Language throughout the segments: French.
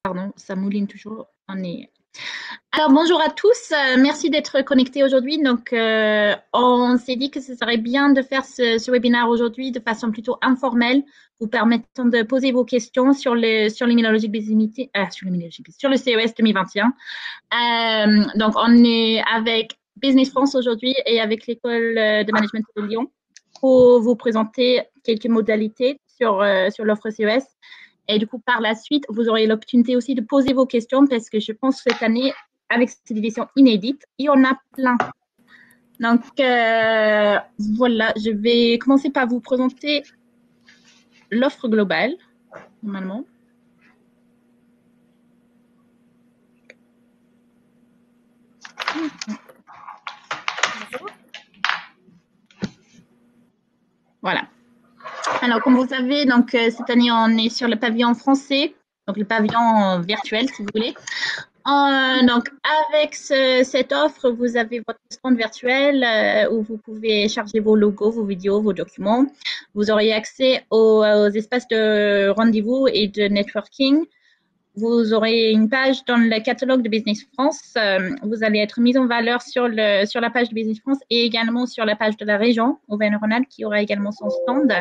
Pardon, ça mouline toujours. Alors, bonjour à tous. Merci d'être connectés aujourd'hui. Donc, on s'est dit que ce serait bien de faire ce webinaire aujourd'hui de façon plutôt informelle, vous permettant de poser vos questions sur l'immunologie sur le CES 2021. Donc, on est avec Business France aujourd'hui et avec l'école de management de Lyon pour vous présenter quelques modalités sur l'offre CES. Et du coup, par la suite, vous aurez l'opportunité aussi de poser vos questions parce que je pense que cette année, avec cette édition inédite, il y en a plein. Donc, voilà, je vais commencer par vous présenter l'offre globale, normalement. Voilà. Alors, comme vous savez, donc, cette année, on est sur le pavillon français, donc le pavillon virtuel, si vous voulez. Donc, avec cette offre, vous avez votre stand virtuel où vous pouvez charger vos logos, vos vidéos, vos documents. Vous aurez accès aux espaces de rendez-vous et de networking. Vous aurez une page dans le catalogue de Business France. Vous allez être mis en valeur sur la page de Business France et également sur la page de la région Auvergne-Rhône-Alpes qui aura également son stand.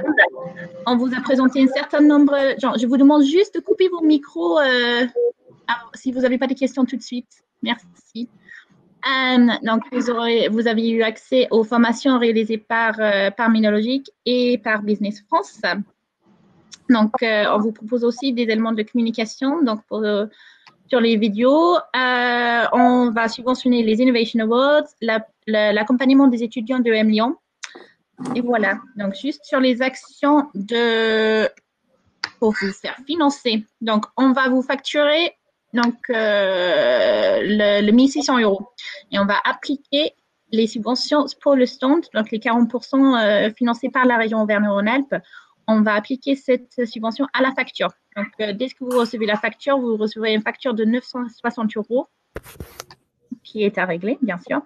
On vous a présenté un certain nombre. Je vous demande juste de couper vos micros si vous n'avez pas de questions tout de suite. Merci. Donc, vous avez eu accès aux formations réalisées par Minologique et par Business France. Donc, on vous propose aussi des éléments de communication. Donc, sur les vidéos, on va subventionner les Innovation Awards, l'accompagnement des étudiants de M Lyon. Et voilà. Donc, juste sur les actions pour vous faire financer. Donc, on va vous facturer le 1600 €. Et on va appliquer les subventions pour le stand, donc les 40% financés par la région Auvergne-Rhône-Alpes. On va appliquer cette subvention à la facture. Donc, dès que vous recevez la facture, vous recevrez une facture de 960 € qui est à régler, bien sûr.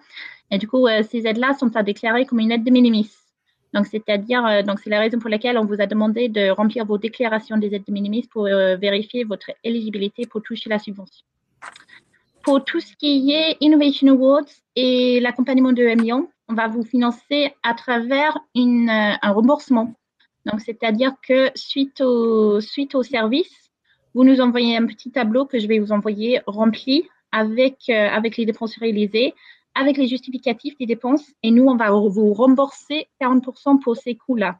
Et du coup, ces aides-là sont à déclarer comme une aide de minimis. Donc, c'est-à-dire, c'est la raison pour laquelle on vous a demandé de remplir vos déclarations des aides de minimis pour vérifier votre éligibilité pour toucher la subvention. Pour tout ce qui est Innovation Awards et l'accompagnement de M Lyon, on va vous financer à travers un remboursement. Donc, c'est-à-dire que suite au service, vous nous envoyez un petit tableau que je vais vous envoyer rempli avec les dépenses réalisées, avec les justificatifs des dépenses, et nous, on va vous rembourser 40% pour ces coûts-là.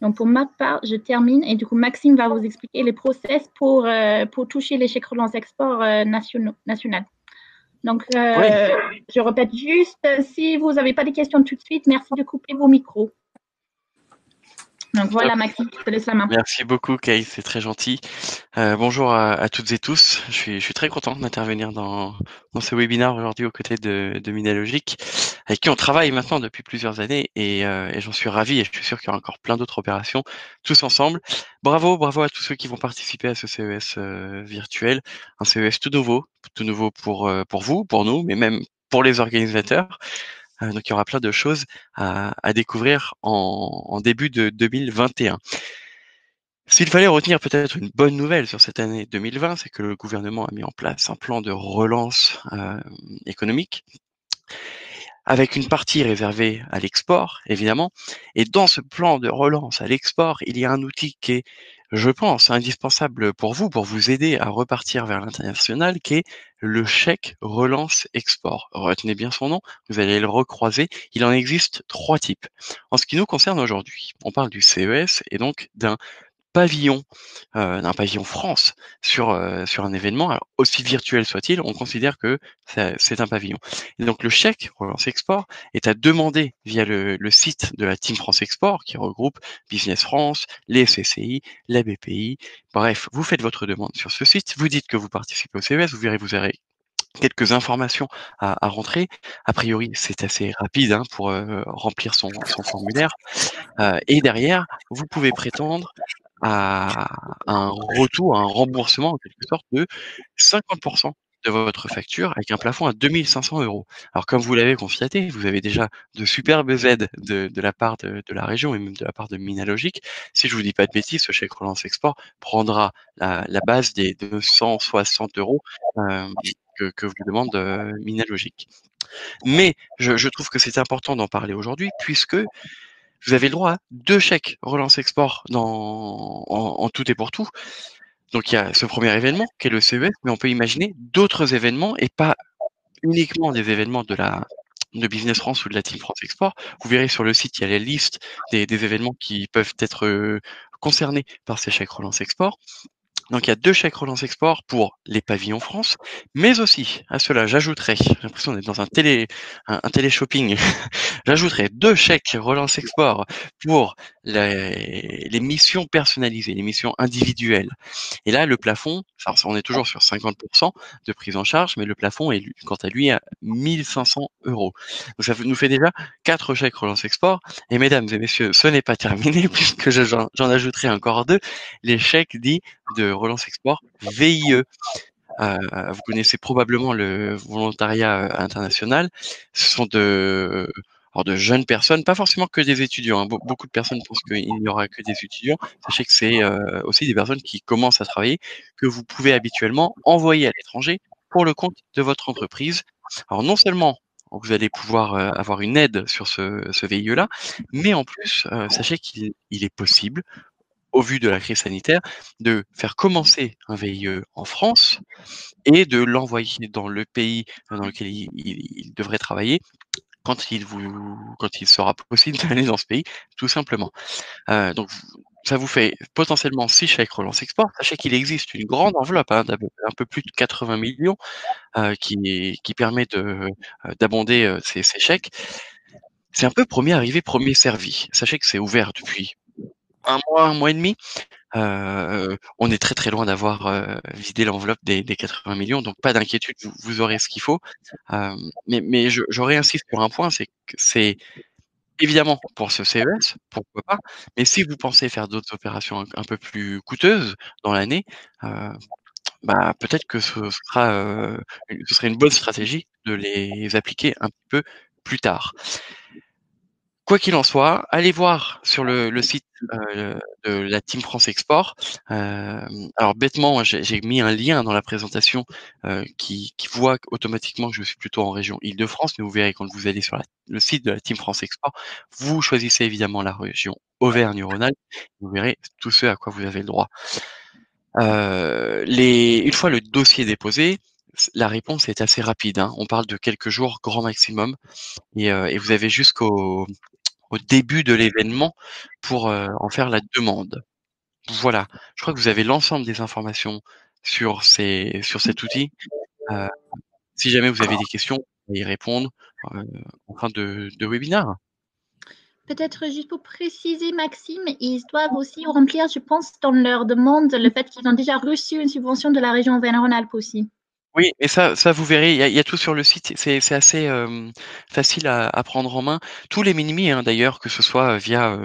Donc, pour ma part, je termine, et du coup, Maxime va vous expliquer les process pour toucher les chèques relance export national. Donc, je répète juste, si vous n'avez pas de questions tout de suite, merci de couper vos micros. Donc voilà, Maxime, je te laisse la main. Merci beaucoup, Kay, c'est très gentil. Bonjour à toutes et tous. Je suis très content d'intervenir dans ce webinaire aujourd'hui aux côtés de Minologique, avec qui on travaille maintenant depuis plusieurs années et j'en suis ravi et je suis sûr qu'il y aura encore plein d'autres opérations tous ensemble. Bravo à tous ceux qui vont participer à ce CES virtuel, un CES tout nouveau pour vous, pour nous, mais même pour les organisateurs. Donc il y aura plein de choses à découvrir en début de 2021. S'il fallait retenir peut-être une bonne nouvelle sur cette année 2020, c'est que le gouvernement a mis en place un plan de relance économique avec une partie réservée à l'export, évidemment. Et dans ce plan de relance à l'export, il y a un outil qui est, je pense, indispensable pour vous aider à repartir vers l'international, qui est le chèque relance export. Retenez bien son nom, vous allez le recroiser. Il en existe 3 types. En ce qui nous concerne aujourd'hui, on parle du CES et donc d'un pavillon France sur un événement, alors aussi virtuel soit-il, on considère que c'est un pavillon. Et donc le chèque relance export est à demander via le site de la Team France Export qui regroupe Business France, les CCI, la BPI. Bref, vous faites votre demande sur ce site, vous dites que vous participez au CES, vous verrez, vous aurez quelques informations à rentrer. A priori, c'est assez rapide pour remplir son formulaire. Et derrière, vous pouvez prétendre à un retour, à un remboursement en quelque sorte de 50% de votre facture avec un plafond à 2 500 €. Alors comme vous l'avez constaté, vous avez déjà de superbes aides de la part de la région et même de la part de Minalogic. Si je vous dis pas de bêtises, ce chèque relance export prendra la base des 260 €, que vous demande, Minalogic. Mais je trouve que c'est important d'en parler aujourd'hui puisque vous avez le droit à 2 chèques relance export en tout et pour tout. Donc il y a ce premier événement qui est le CES, mais on peut imaginer d'autres événements et pas uniquement des événements de Business France ou de la Team France Export. Vous verrez sur le site, il y a la liste des événements qui peuvent être concernés par ces chèques relance export. Donc il y a 2 chèques relance export pour les pavillons France, mais aussi à cela j'ajouterai, j'ai l'impression d'être dans un télé-shopping, j'ajouterai 2 chèques relance export pour les missions personnalisées, les missions individuelles. Et là, le plafond, enfin, on est toujours sur 50% de prise en charge, mais le plafond est, quant à lui, à 1 500 €. Donc ça nous fait déjà 4 chèques relance export. Et mesdames et messieurs, ce n'est pas terminé puisque j'en ajouterai encore 2, les chèques dits de relance export VIE. Vous connaissez probablement le volontariat international. Ce sont alors de jeunes personnes, pas forcément que des étudiants, hein. Beaucoup de personnes pensent qu'il n'y aura que des étudiants. Sachez que c'est aussi des personnes qui commencent à travailler, que vous pouvez habituellement envoyer à l'étranger pour le compte de votre entreprise. Alors non seulement vous allez pouvoir avoir une aide sur ce VIE-là, mais en plus, sachez qu'il est possible, au vu de la crise sanitaire, de faire commencer un VIE en France et de l'envoyer dans le pays dans lequel il devrait travailler quand il sera possible d'aller dans ce pays, tout simplement. Donc ça vous fait potentiellement 6 chèques relance export. Sachez qu'il existe une grande enveloppe, hein, un peu plus de 80 millions, qui permet d'abonder, ces chèques. C'est un peu premier arrivé, premier servi. Sachez que c'est ouvert depuis un mois et demi. On est très, très loin d'avoir, vidé l'enveloppe des 80 millions, donc pas d'inquiétude, vous aurez ce qu'il faut. Mais je réinsiste sur un point, c'est que c'est évidemment pour ce CES, pourquoi pas, mais si vous pensez faire d'autres opérations un peu plus coûteuses dans l'année, heu, bah, peut-être que ce serait une bonne stratégie de les appliquer un petit peu plus tard. Quoi qu'il en soit, allez voir sur le site, de la Team France Export. Alors bêtement, j'ai mis un lien dans la présentation, qui voit automatiquement que je suis plutôt en région Île-de-France, mais vous verrez quand vous allez sur le site de la Team France Export, vous choisissez évidemment la région Auvergne-Rhône-Alpes, vous verrez tout ce à quoi vous avez le droit. Une fois le dossier déposé, la réponse est assez rapide, hein. On parle de quelques jours grand maximum et vous avez au début de l'événement pour, en faire la demande. Voilà, je crois que vous avez l'ensemble des informations sur cet outil. Heu, Si jamais vous avez des questions, vous pouvez y répondre, heu, en fin de webinaire. Peut-être juste pour préciser, Maxime, ils doivent aussi remplir, je pense, dans leur demande, le fait qu'ils ont déjà reçu une subvention de la région Auvergne-Rhône-Alpes aussi. Oui, et ça vous verrez, il y a tout sur le site. C'est assez, facile à prendre en main. Tous les Minimi, hein, d'ailleurs, que ce soit, via,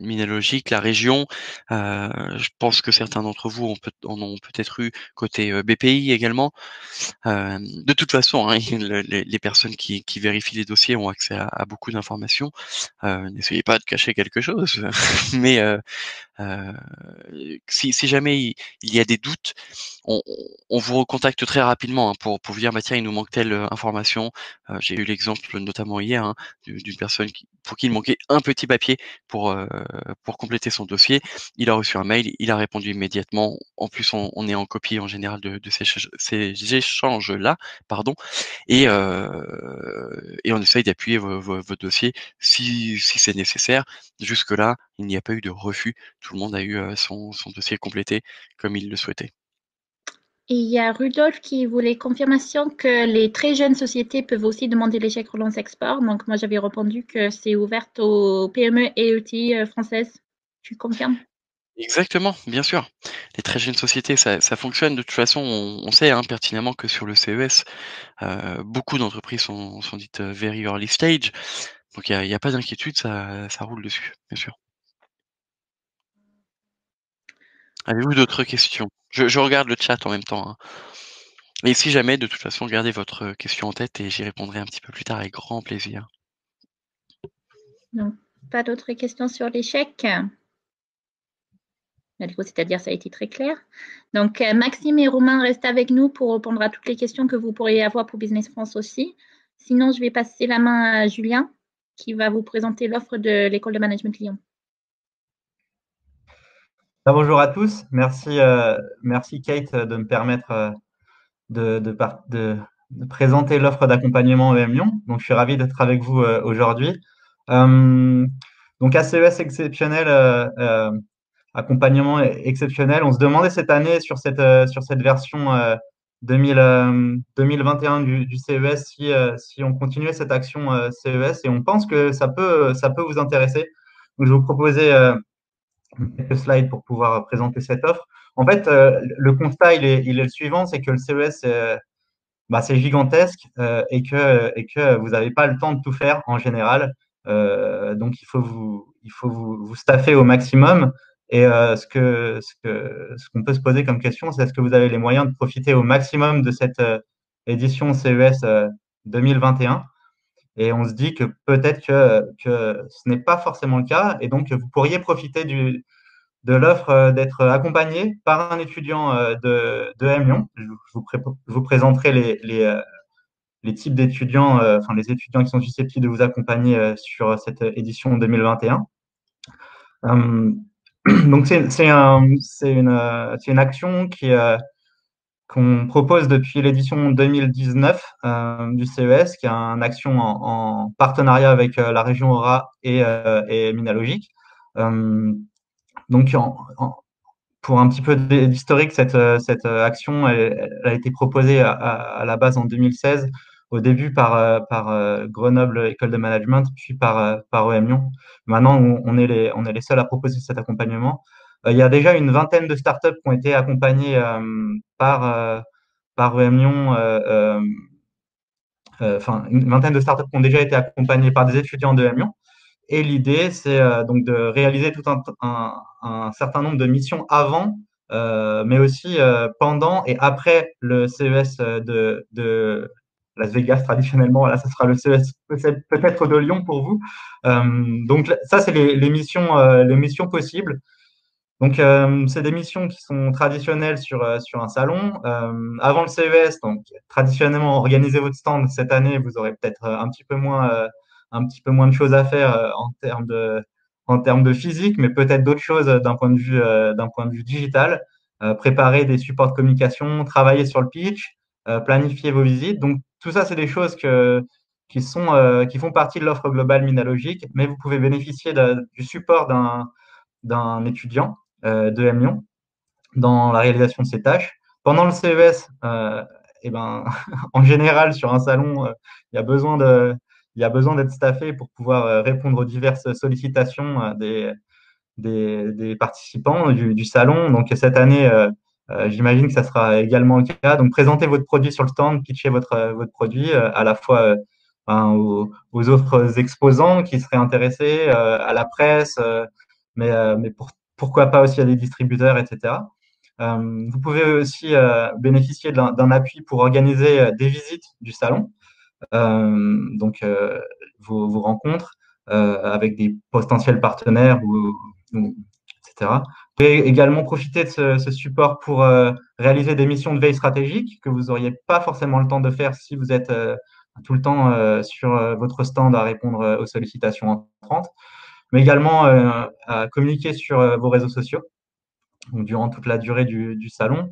Minalogic, la région, je pense que certains d'entre vous en ont peut-être eu côté, BPI également. De toute façon, hein, les personnes qui vérifient les dossiers ont accès à beaucoup d'informations. N'essayez pas de cacher quelque chose, mais si jamais il y a des doutes, on on vous recontacte très rapidement, hein, pour vous dire: «Bah, tiens, il nous manque telle, information». J'ai eu l'exemple notamment hier, hein, d'une personne pour qui il manquait un petit papier pour compléter son dossier. Il a reçu un mail, il a répondu immédiatement. En plus, on est en copie en général de ces échanges-là, pardon, et on essaye d'appuyer vos dossiers si c'est nécessaire. Jusque-là, il n'y a pas eu de refus. Tout le monde a eu, son dossier complété comme il le souhaitait. Et il y a Rudolf qui voulait confirmation que les très jeunes sociétés peuvent aussi demander les chèques relance export. Donc, moi, j'avais répondu que c'est ouvert aux PME et ETI françaises. Tu confirmes? Exactement, bien sûr. Les très jeunes sociétés, ça fonctionne. De toute façon, on sait, hein, pertinemment que sur le CES, beaucoup d'entreprises sont dites, very early stage. Donc il y a pas d'inquiétude, ça roule dessus, bien sûr. Avez-vous d'autres questions? Je regarde le chat en même temps, hein. Et si jamais, de toute façon, gardez votre question en tête et j'y répondrai un petit peu plus tard avec grand plaisir. Donc, pas d'autres questions sur l'échec? Du coup, c'est-à-dire, ça a été très clair. Donc, Maxime et Romain restent avec nous pour répondre à toutes les questions que vous pourriez avoir pour Business France aussi. Sinon, je vais passer la main à Julien, qui va vous présenter l'offre de l'École de Management Lyon. Bonjour à tous. Merci Kate de me permettre de présenter l'offre d'accompagnement EM Lyon. Donc, je suis ravi d'être avec vous aujourd'hui. Donc, ACES exceptionnel, accompagnement exceptionnel. On se demandait cette année sur cette version 2021 du CES si on continuait cette action CES, et on pense que ça peut vous intéresser. Donc, je vais vous proposer quelques slides pour pouvoir présenter cette offre. En fait, le constat, il est le suivant, c'est que le CES, c'est gigantesque et que vous n'avez pas le temps de tout faire en général. Donc, il faut vous staffer au maximum. Et ce qu'on peut se poser comme question, c'est est-ce que vous avez les moyens de profiter au maximum de cette édition CES 2021? Et on se dit que peut-être que ce n'est pas forcément le cas. Et donc, vous pourriez profiter de l'offre d'être accompagné par un étudiant de M Lyon. Je vous présenterai les types d'étudiants, enfin les étudiants qui sont susceptibles de vous accompagner sur cette édition 2021. Donc c'est une action qu'on propose depuis l'édition 2019 du CES, qui est une action en partenariat avec la région Aura et Minalogic. Donc, pour un petit peu d'historique, cette action elle a été proposée à la base en 2016, au début par Grenoble École de Management, puis par EM Lyon. Maintenant, on est les seuls à proposer cet accompagnement. Il y a déjà une vingtaine de startups qui ont été accompagnées par EM Lyon, enfin une vingtaine de startups qui ont déjà été accompagnées par des étudiants de EM Lyon. Et l'idée, c'est donc de réaliser tout un certain nombre de missions avant, mais aussi pendant et après le CES de Las Vegas traditionnellement. Là, ce sera le CES peut-être de Lyon pour vous. Donc ça, c'est les missions possibles. Donc, c'est des missions qui sont traditionnelles sur un salon. Avant le CES, donc traditionnellement, organisez votre stand. Cette année, vous aurez peut-être un petit peu moins de choses à faire en termes de physique, mais peut-être d'autres choses d'un point de vue digital. Préparer des supports de communication, travailler sur le pitch, planifier vos visites. Donc, tout ça, c'est des choses qui font partie de l'offre globale Minalogic, mais vous pouvez bénéficier du support d'un étudiant de M Lyon dans la réalisation de ces tâches. Pendant le CES, eh ben, en général, sur un salon, il y a besoin d'être staffé pour pouvoir répondre aux diverses sollicitations des participants du salon. Donc, cette année, j'imagine que ça sera également le cas. Donc, présentez votre produit sur le stand, pitchez votre produit à la fois aux autres exposants qui seraient intéressés, à la presse, mais pourquoi pas aussi à des distributeurs, etc. Vous pouvez aussi bénéficier d'un appui pour organiser des visites du salon, donc vos rencontres avec des potentiels partenaires, etc. Vous pouvez également profiter de ce support pour réaliser des missions de veille stratégique que vous n'auriez pas forcément le temps de faire si vous êtes tout le temps sur votre stand à répondre aux sollicitations entrantes, mais également à communiquer sur vos réseaux sociaux, donc durant toute la durée du salon.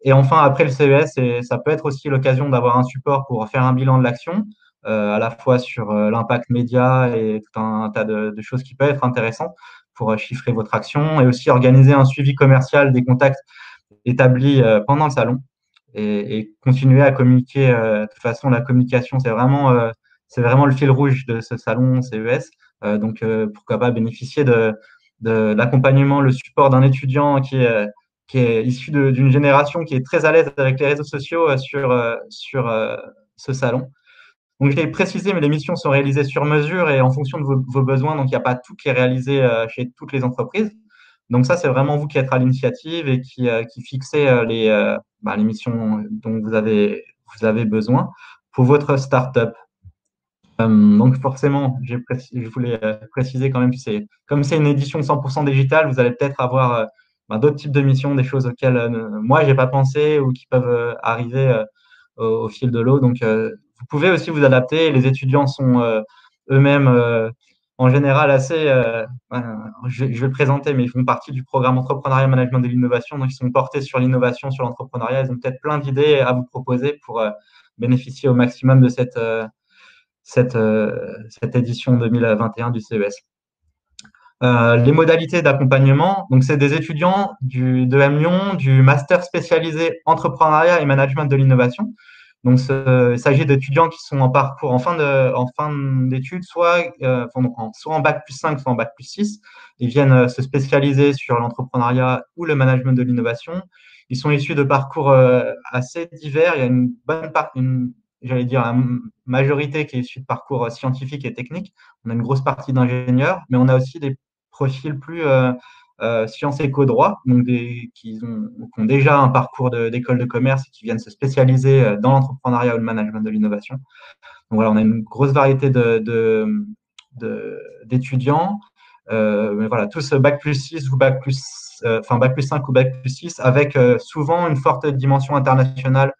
Et enfin, après le CES, ça peut être aussi l'occasion d'avoir un support pour faire un bilan de l'action, à la fois sur l'impact média et tout un tas de choses qui peuvent être intéressantes pour chiffrer votre action, et aussi organiser un suivi commercial des contacts établis pendant le salon, et continuer à communiquer. De toute façon, la communication, c'est vraiment le fil rouge de ce salon CES. Donc, pourquoi pas bénéficier de l'accompagnement, le support d'un étudiant qui est issu d'une génération qui est très à l'aise avec les réseaux sociaux sur ce salon. Donc, je l'ai précisé, mais les missions sont réalisées sur mesure et en fonction de vos besoins. Donc, il n'y a pas tout qui est réalisé chez toutes les entreprises. Donc ça, c'est vraiment vous qui êtes à l'initiative et qui fixez les missions dont vous avez besoin pour votre startup. Donc forcément, je voulais préciser quand même que comme c'est une édition 100% digitale, vous allez peut-être avoir d'autres types de missions, des choses auxquelles moi j'ai pas pensé ou qui peuvent arriver au fil de l'eau. Donc vous pouvez aussi vous adapter. Les étudiants sont eux-mêmes en général assez, je vais le présenter, mais ils font partie du programme Entrepreneuriat Management de l'innovation. Donc ils sont portés sur l'innovation, sur l'entrepreneuriat. Ils ont peut-être plein d'idées à vous proposer pour bénéficier au maximum de cette édition 2021 du CES. Les modalités d'accompagnement, donc c'est des étudiants de M Lyon, du master spécialisé entrepreneuriat et management de l'innovation. Donc, il s'agit d'étudiants qui sont en parcours en fin d'études, soit en bac plus 5, soit en bac plus 6. Ils viennent se spécialiser sur l'entrepreneuriat ou le management de l'innovation. Ils sont issus de parcours assez divers. Il y a une bonne partie, j'allais dire, la majorité qui est issue de parcours scientifiques et techniques. On a une grosse partie d'ingénieurs, mais on a aussi des profils plus sciences éco droit, donc qui ont déjà un parcours d'école de commerce et qui viennent se spécialiser dans l'entrepreneuriat ou le management de l'innovation. Donc voilà, on a une grosse variété d'étudiants, mais voilà, tous bac plus 6 ou bac plus, bac plus 5 ou bac plus 6, avec souvent une forte dimension internationale.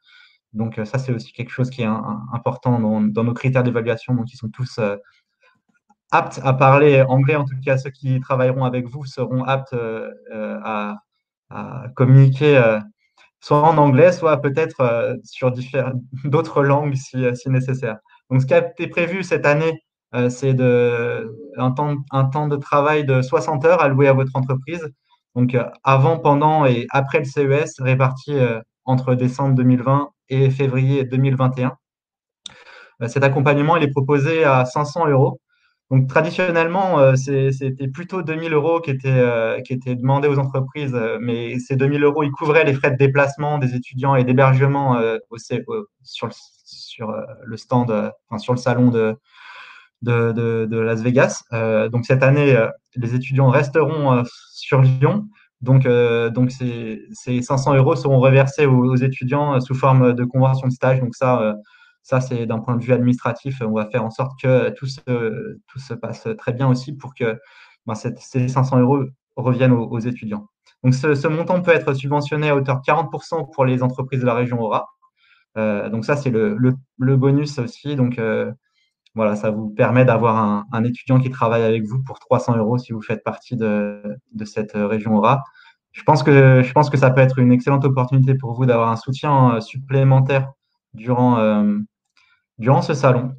Donc ça, c'est aussi quelque chose qui est important dans nos critères d'évaluation. Donc ils sont tous aptes à parler anglais, en tout cas ceux qui travailleront avec vous seront aptes à communiquer soit en anglais, soit peut-être sur d'autres langues si nécessaire. Donc ce qui a été prévu cette année, c'est un temps de travail de 60 heures alloué à votre entreprise. Donc avant, pendant et après le CES, répartis entre décembre 2020 et février 2021. Cet accompagnement, il est proposé à 500 euros. Donc, traditionnellement, c'était plutôt 2000 euros qui étaient demandés aux entreprises, mais ces 2000 euros, ils couvraient les frais de déplacement des étudiants et d'hébergement sur le stand, sur le salon de Las Vegas. Donc, cette année, les étudiants resteront sur Lyon. Donc ces 500 euros seront reversés aux étudiants sous forme de convention de stage. Donc ça, c'est d'un point de vue administratif, on va faire en sorte que tout se passe très bien aussi pour que ces 500 euros reviennent aux étudiants. Donc, ce montant peut être subventionné à hauteur de 40% pour les entreprises de la région Aura. Donc, ça, c'est le bonus aussi. Donc, voilà, ça vous permet d'avoir un étudiant qui travaille avec vous pour 300 euros si vous faites partie de cette région Aura. Je pense que ça peut être une excellente opportunité pour vous d'avoir un soutien supplémentaire durant ce salon.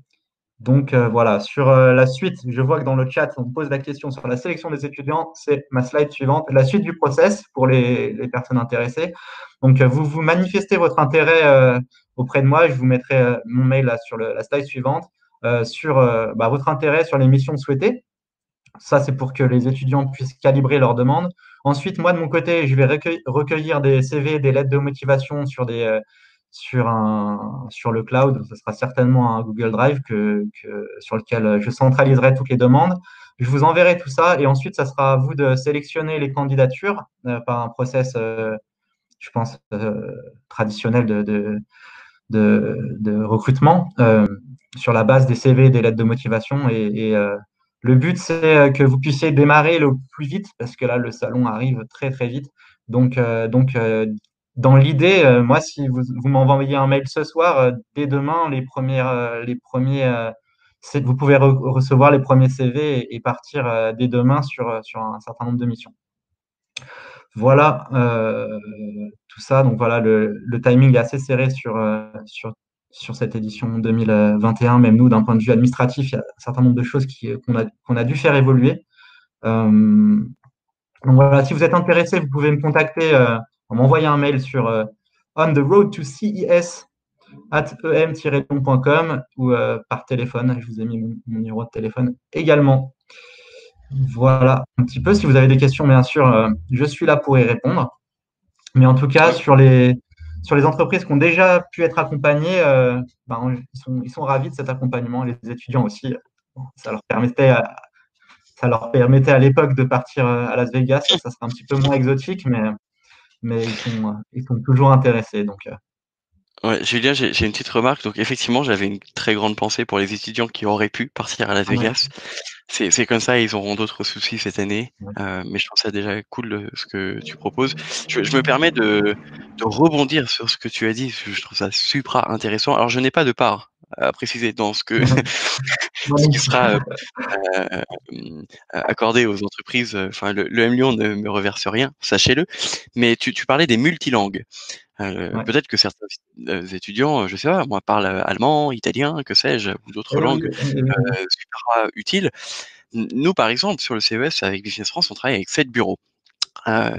Donc voilà, sur la suite, je vois que dans le chat, on me pose la question sur la sélection des étudiants. C'est ma slide suivante, la suite du process pour les personnes intéressées. Donc vous manifestez votre intérêt auprès de moi. Je vous mettrai mon mail là, sur la slide suivante sur votre intérêt sur les missions souhaitées. Ça, c'est pour que les étudiants puissent calibrer leurs demandes. Ensuite, moi, de mon côté, je vais recueillir des CV, des lettres de motivation sur le cloud. Ce sera certainement un Google Drive sur lequel je centraliserai toutes les demandes. Je vous enverrai tout ça et ensuite, ça sera à vous de sélectionner les candidatures par un process, je pense, traditionnel de recrutement sur la base des CV, des lettres de motivation. Et le but, c'est que vous puissiez démarrer le plus vite parce que là, le salon arrive très, très vite. Donc dans l'idée, moi, si vous m'envoyez un mail ce soir, dès demain, vous pouvez recevoir les premiers CV et partir dès demain sur un certain nombre de missions. Voilà tout ça. Donc voilà, le timing est assez serré sur cette édition 2021. Même nous, d'un point de vue administratif, il y a un certain nombre de choses qu'on a dû faire évoluer. Donc voilà, si vous êtes intéressé, vous pouvez me contacter, m'envoyer un mail sur on the road to CES @em-lyon.com ou par téléphone. Je vous ai mis mon numéro de téléphone également. Voilà un petit peu. Si vous avez des questions, bien sûr, je suis là pour y répondre. Mais en tout cas, sur les entreprises qui ont déjà pu être accompagnées, ils sont ravis de cet accompagnement. Les étudiants aussi, ça leur permettait ça leur permettait à l'époque de partir à Las Vegas. Ça sera un petit peu moins exotique, mais ils sont toujours intéressés. Donc, Ouais, Julien, j'ai une petite remarque. Donc effectivement, j'avais une très grande pensée pour les étudiants qui auraient pu partir à Las ouais, Vegas. C'est comme ça, ils auront d'autres soucis cette année. ouais. Mais je trouve ça déjà cool ce que tu proposes. Je me permets de rebondir sur ce que tu as dit. Je trouve ça super intéressant. Alors je n'ai pas de part à préciser dans ce que Moi ce non qui plus. sera accordé aux entreprises. Enfin, le M Lyon ne me reverse rien, sachez-le. Mais tu parlais des multilangues. Ouais. Peut-être que certains étudiants, je sais pas, moi, parlent allemand, italien, que sais-je, ou d'autres Et oui, langues super utiles. Nous, par exemple, sur le CES avec Business France, on travaille avec 7 bureaux.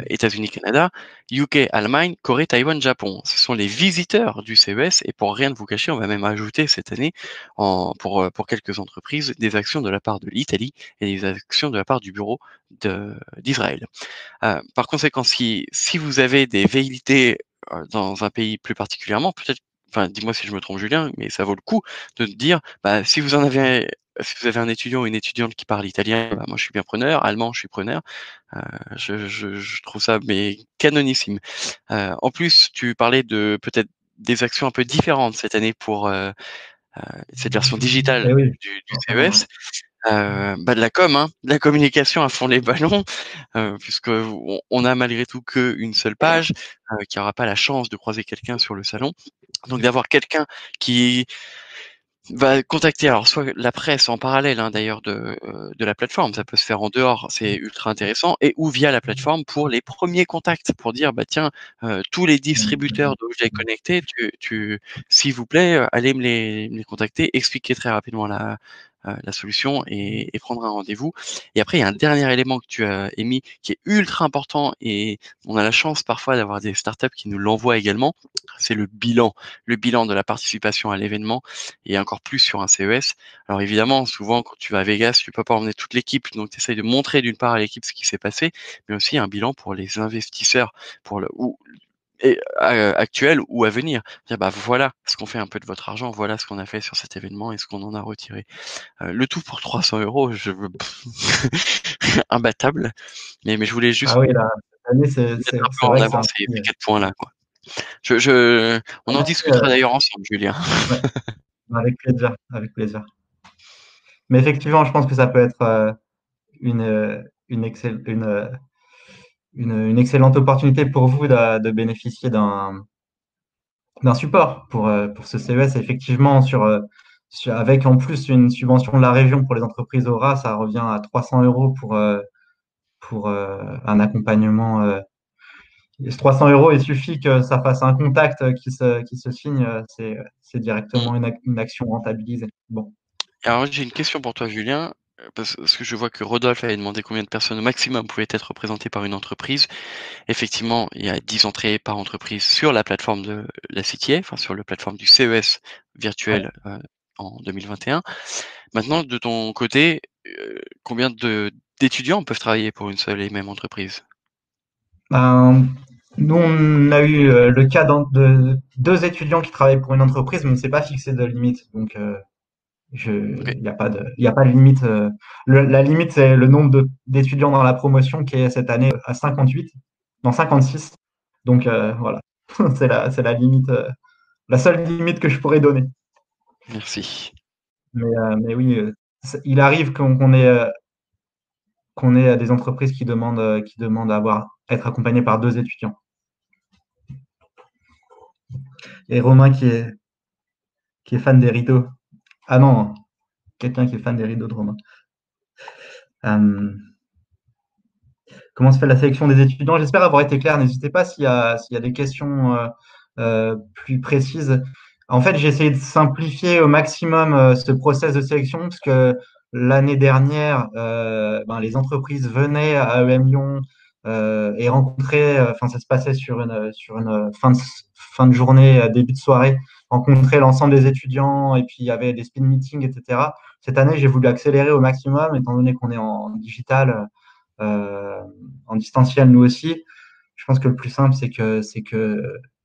États-Unis, Canada, UK, Allemagne, Corée, Taïwan, Japon. Ce sont les visiteurs du CES et pour rien de vous cacher, on va même ajouter cette année, pour quelques entreprises, des actions de la part de l'Italie et des actions de la part du bureau d'Israël. Par conséquent, si vous avez des velléités dans un pays plus particulièrement, peut-être, enfin, dis-moi si je me trompe, Julien, mais ça vaut le coup de te dire, bah, si vous avez un étudiant ou une étudiante qui parle italien, bah, moi je suis bien preneur, allemand je suis preneur. Je trouve ça mais canonissime. En plus, tu parlais de peut-être des actions un peu différentes cette année pour cette version digitale et oui, du forcément, CES. Bah, de la com, hein, de la communication à fond les ballons, puisque on a malgré tout qu'une seule page, qui aura pas la chance de croiser quelqu'un sur le salon. Donc d'avoir quelqu'un qui va contacter alors soit la presse en parallèle, hein, d'ailleurs de la plateforme, ça peut se faire en dehors, c'est ultra intéressant, et ou via la plateforme pour les premiers contacts, pour dire bah tiens, tous les distributeurs d'objets connectés, s'il vous plaît, allez me les contacter, expliquer très rapidement la solution et prendre un rendez-vous. Et après, il y a un dernier élément que tu as émis qui est ultra important et on a la chance parfois d'avoir des startups qui nous l'envoient également, c'est le bilan de la participation à l'événement et encore plus sur un CES. Alors évidemment, souvent quand tu vas à Vegas, tu peux pas emmener toute l'équipe, donc tu essayes de montrer d'une part à l'équipe ce qui s'est passé, mais aussi un bilan pour les investisseurs, pour le ou et actuel ou à venir. Dire bah voilà ce qu'on fait un peu de votre argent, voilà ce qu'on a fait sur cet événement et ce qu'on en a retiré. Le tout pour 300 euros, imbattable. Mais je voulais juste ah oui, là, cette année, mettre un peu c'est en vrai que c'est avant un ces prix. 4 points là, quoi. On en Après, discutera d'ailleurs ensemble, Julien. ouais, avec plaisir, avec plaisir. Mais effectivement, je pense que ça peut être une, une, une excellente opportunité pour vous de bénéficier d'un support pour ce CES. Effectivement, avec en plus une subvention de la région pour les entreprises Aura, ça revient à 300 euros pour un accompagnement. 300 euros, il suffit que ça fasse un contact qui se signe, c'est Mmh. directement une action rentabilisée. Bon. Alors j'ai une question pour toi, Julien, parce que je vois que Rodolphe avait demandé combien de personnes au maximum pouvaient être représentées par une entreprise. Effectivement, il y a 10 entrées par entreprise sur la plateforme de la CTA, enfin sur la plateforme du CES Ouais. virtuel en 2021. Maintenant, de ton côté, combien d'étudiants peuvent travailler pour une seule et même entreprise? Ben, nous, on a eu le cas de deux étudiants qui travaillent pour une entreprise, mais on ne s'est pas fixé de limite. Donc, Ok. il y a pas de limite. La limite, c'est le nombre d'étudiants dans la promotion qui est cette année à 58, non 56. Donc, voilà, c'est la limite, la seule limite que je pourrais donner. Merci. Mais oui, il arrive qu'on ait des entreprises qui demandent être accompagnées par deux étudiants. Et Romain qui est fan des rideaux. Ah non, quelqu'un qui est fan des rideaux de Romain. Euh, comment se fait la sélection des étudiants? J'espère avoir été clair. N'hésitez pas s'il y a des questions plus précises. En fait, j'ai essayé de simplifier au maximum ce process de sélection parce que l'année dernière, ben, les entreprises venaient à EM Lyon et rencontraient, enfin, ça se passait sur une fin de journée, début de soirée, rencontrer l'ensemble des étudiants et puis il y avait des speed meetings, etc. Cette année, j'ai voulu accélérer au maximum étant donné qu'on est en digital euh, en distanciel nous aussi. Je pense que le plus simple, c'est que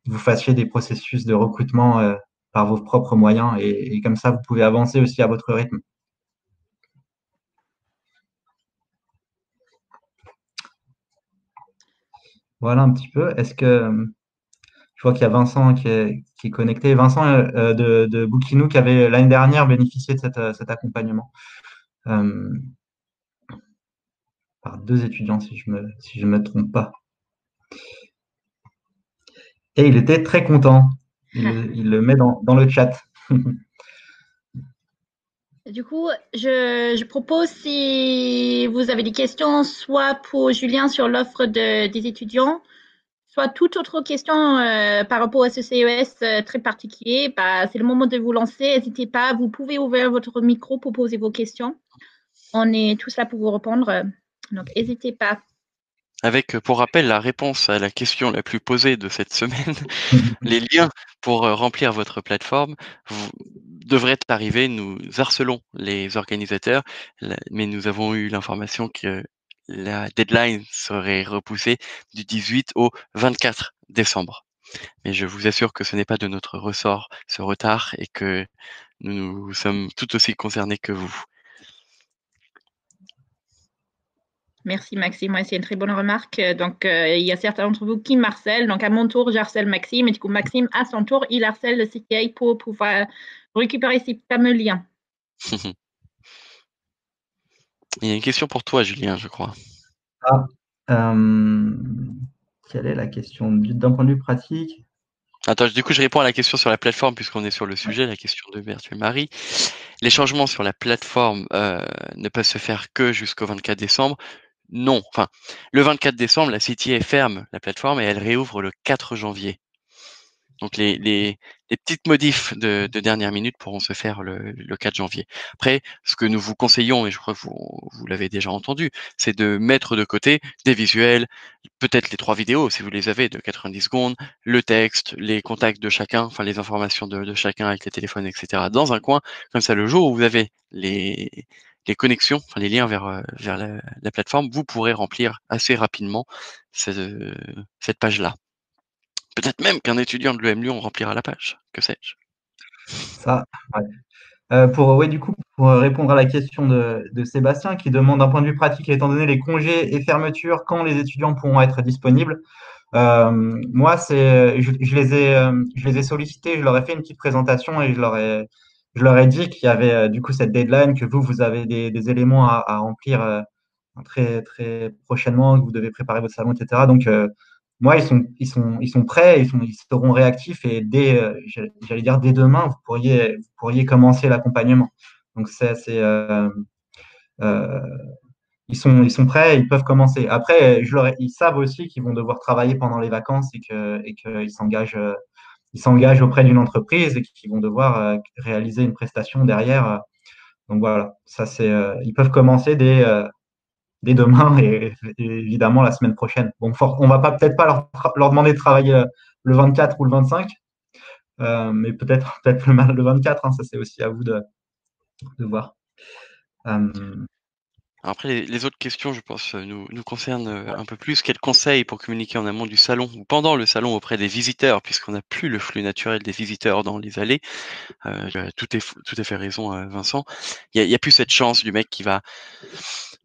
vous fassiez des processus de recrutement par vos propres moyens et comme ça, vous pouvez avancer aussi à votre rythme. Voilà un petit peu. Est-ce que je vois qu'il y a Vincent qui est connecté. Vincent de Bookinou qui avait l'année dernière bénéficié de cet accompagnement par 2 étudiants, si je me trompe pas. Et il était très content. Il le met dans le chat. Du coup, je propose, si vous avez des questions, soit pour Julien sur l'offre des étudiants, soit toute autre question par rapport à ce CES très particulier, bah, c'est le moment de vous lancer. N'hésitez pas, vous pouvez ouvrir votre micro pour poser vos questions. On est tous là pour vous répondre, donc n'hésitez pas. Avec, pour rappel, la réponse à la question la plus posée de cette semaine, les liens pour remplir votre plateforme devraient arriver. Nous harcelons les organisateurs, mais nous avons eu l'information que la deadline serait repoussée du 18 au 24 décembre. Mais je vous assure que ce n'est pas de notre ressort, ce retard, et que nous sommes tout aussi concernés que vous. Merci Maxime, ouais, c'est une très bonne remarque. Donc, il y a certains d'entre vous qui m'harcèlent. Donc, à mon tour, j'harcèle Maxime. Et du coup, Maxime, à son tour, il harcèle le CTA pour pouvoir récupérer ces fameux liens. Il y a une question pour toi, Julien, je crois. Quelle est la question d'un point de vue pratique? Attends, du coup, je réponds à la question sur la plateforme puisqu'on est sur le sujet, la question de Virtuel Marie. Les changements sur la plateforme ne peuvent se faire que jusqu'au 24 décembre. Non, enfin, le 24 décembre, la CTA ferme la plateforme et elle réouvre le 4 janvier. Donc les petites modifs de dernière minute pourront se faire le 4 janvier. Après, ce que nous vous conseillons, et je crois que vous l'avez déjà entendu, c'est de mettre de côté des visuels, peut-être les 3 vidéos si vous les avez de 90 secondes, le texte, les contacts de chacun, enfin les informations de chacun avec les téléphones, etc. dans un coin. Comme ça, le jour où vous avez les connexions, enfin les liens vers la plateforme, vous pourrez remplir assez rapidement cette page-là. Peut-être même qu'un étudiant de l'EM Lyon remplira la page, que sais-je. Ça, ouais. Du coup, pour répondre à la question de Sébastien qui demande d'un point de vue pratique, étant donné les congés et fermetures, quand les étudiants pourront être disponibles. Moi, je les ai sollicités, je leur ai fait une petite présentation et je leur ai dit qu'il y avait du coup cette deadline, que vous avez des éléments à remplir très, très prochainement, que vous devez préparer votre salon, etc. Donc, moi, ils sont prêts, ils seront réactifs et j'allais dire dès demain, vous pourriez commencer l'accompagnement. Donc, euh, ils sont prêts, ils peuvent commencer. Après, ils savent aussi qu'ils vont devoir travailler pendant les vacances et ils s'engagent auprès d'une entreprise et qu'ils vont devoir réaliser une prestation derrière. Donc voilà, ils peuvent commencer dès demain et évidemment la semaine prochaine. Bon, on va peut-être pas leur demander de travailler le 24 ou le 25, mais peut-être le 24, hein, ça c'est aussi à vous de voir. Après, les autres questions, je pense, nous concernent un peu plus. Quels conseils pour communiquer en amont du salon ou pendant le salon auprès des visiteurs, puisqu'on n'a plus le flux naturel des visiteurs dans les allées. Tout à fait raison, Vincent. Il y a plus cette chance du mec qui va